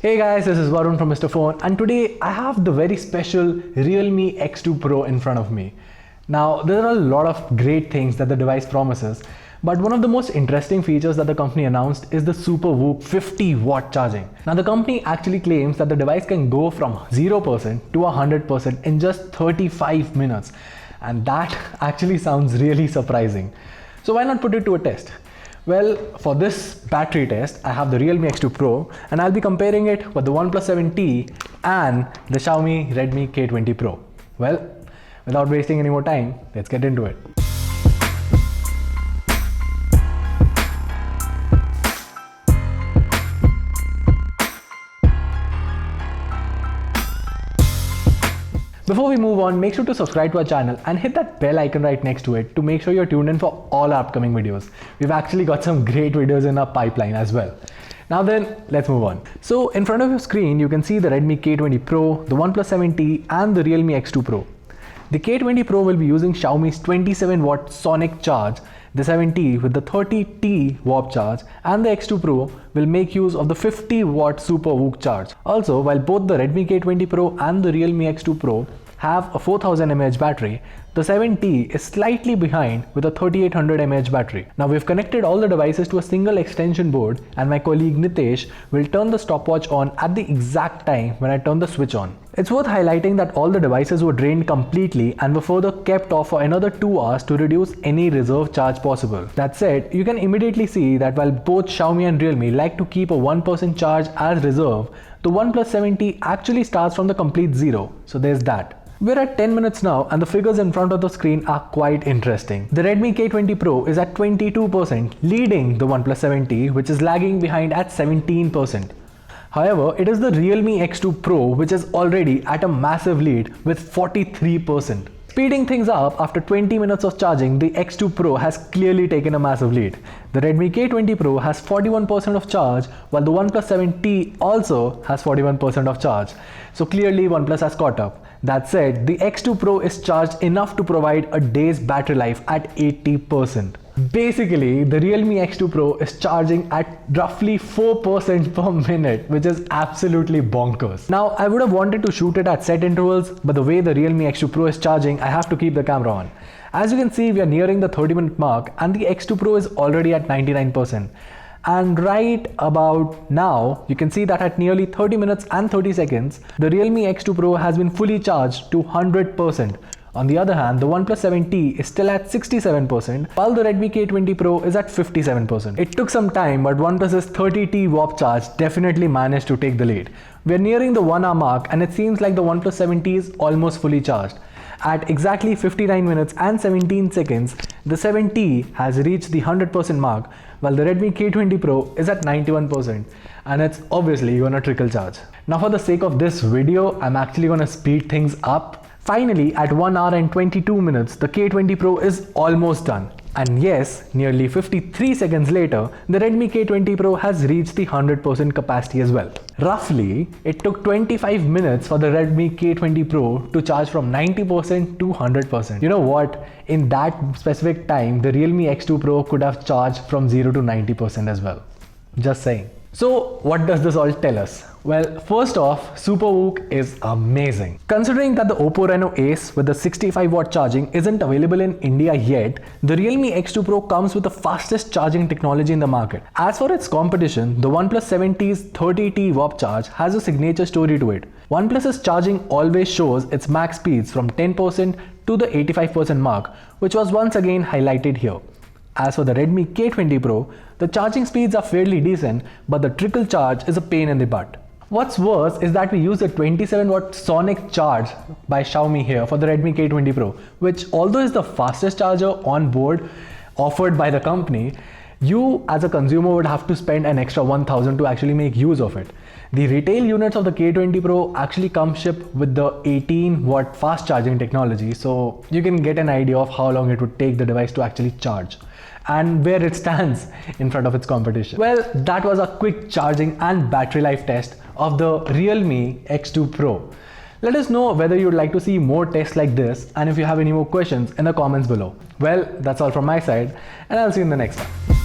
Hey guys, this is Varun from Mr. Phone, and today I have the very special Realme X2 Pro in front of me. Now, there are a lot of great things that the device promises, but one of the most interesting features that the company announced is the SuperVOOC 50-watt charging. Now, the company actually claims that the device can go from 0% to 100% in just 35 minutes, and that actually sounds really surprising. So why not put it to a test? Well, for this battery test, I have the Realme X2 Pro and I'll be comparing it with the OnePlus 7T and the Xiaomi Redmi K20 Pro. Well, without wasting any more time, let's get into it. Before we move on, make sure to subscribe to our channel and hit that bell icon right next to it to make sure you're tuned in for all our upcoming videos. We've actually got some great videos in our pipeline as well. Now then, let's move on. So in front of your screen, you can see the Redmi K20 Pro, the OnePlus 7T and the Realme X2 Pro. The K20 Pro will be using Xiaomi's 27-watt SonicCharge, the 7T with the 30T warp charge, and the X2 Pro will make use of the 50-watt SuperVOOC charge. Also, while both the Redmi K20 Pro and the Realme X2 Pro have a 4000 mAh battery, the 7T is slightly behind with a 3800 mAh battery. Now we've connected all the devices to a single extension board, and my colleague Nitesh will turn the stopwatch on at the exact time when I turn the switch on. It's worth highlighting that all the devices were drained completely and were further kept off for another 2 hours to reduce any reserve charge possible. That said, you can immediately see that while both Xiaomi and Realme like to keep a 1% charge as reserve, the OnePlus 7T actually starts from the complete zero. So there's that. We're at 10 minutes now and the figures in front of the screen are quite interesting. The Redmi K20 Pro is at 22%, leading the OnePlus 7T, which is lagging behind at 17%. However, it is the Realme X2 Pro which is already at a massive lead with 43%. Speeding things up, after 20 minutes of charging, the X2 Pro has clearly taken a massive lead. The Redmi K20 Pro has 41% of charge, while the OnePlus 7T also has 41% of charge. So clearly OnePlus has caught up. That said, the X2 Pro is charged enough to provide a day's battery life at 80%. Basically, the Realme X2 Pro is charging at roughly 4% per minute, which is absolutely bonkers. Now, I would have wanted to shoot it at set intervals, but the way the Realme X2 Pro is charging, I have to keep the camera on. As you can see, we are nearing the 30-minute mark and the X2 Pro is already at 99%. And right about now, you can see that at nearly 30 minutes and 30 seconds, the Realme X2 Pro has been fully charged to 100%. On the other hand, the OnePlus 7T is still at 67%, while the Redmi K20 Pro is at 57%. It took some time, but OnePlus's 30T warp charge definitely managed to take the lead. We're nearing the 1 hour mark and it seems like the OnePlus 7T is almost fully charged. At exactly 59 minutes and 17 seconds, the 7T has reached the 100% mark, while the Redmi K20 Pro is at 91%, and it's obviously gonna trickle charge. Now for the sake of this video, I'm actually gonna speed things up. Finally, at 1 hour and 22 minutes, the K20 Pro is almost done. And yes, nearly 53 seconds later, the Redmi K20 Pro has reached the 100% capacity as well. Roughly, it took 25 minutes for the Redmi K20 Pro to charge from 90% to 100%. You know what? In that specific time, the Realme X2 Pro could have charged from 0 to 90% as well. Just saying. So what does this all tell us? Well, first off, SuperVOOC is amazing. Considering that the Oppo Reno Ace with the 65-watt charging isn't available in India yet, the Realme X2 Pro comes with the fastest charging technology in the market. As for its competition, the OnePlus 7T's 30T warp charge has a signature story to it. OnePlus's charging always shows its max speeds from 10% to the 85% mark, which was once again highlighted here. As for the Redmi K20 Pro, the charging speeds are fairly decent, but the trickle charge is a pain in the butt. What's worse is that we use the 27-watt SonicCharge by Xiaomi here for the Redmi K20 Pro, which although is the fastest charger on board offered by the company, you as a consumer would have to spend an extra 1000 to actually make use of it. The retail units of the K20 Pro actually come shipped with the 18-watt fast charging technology, so you can get an idea of how long it would take the device to actually charge and where it stands in front of its competition. Well, that was a quick charging and battery life test of the Realme X2 Pro. Let us know whether you'd like to see more tests like this, and if you have any more questions in the comments below. Well, that's all from my side, and I'll see you in the next one.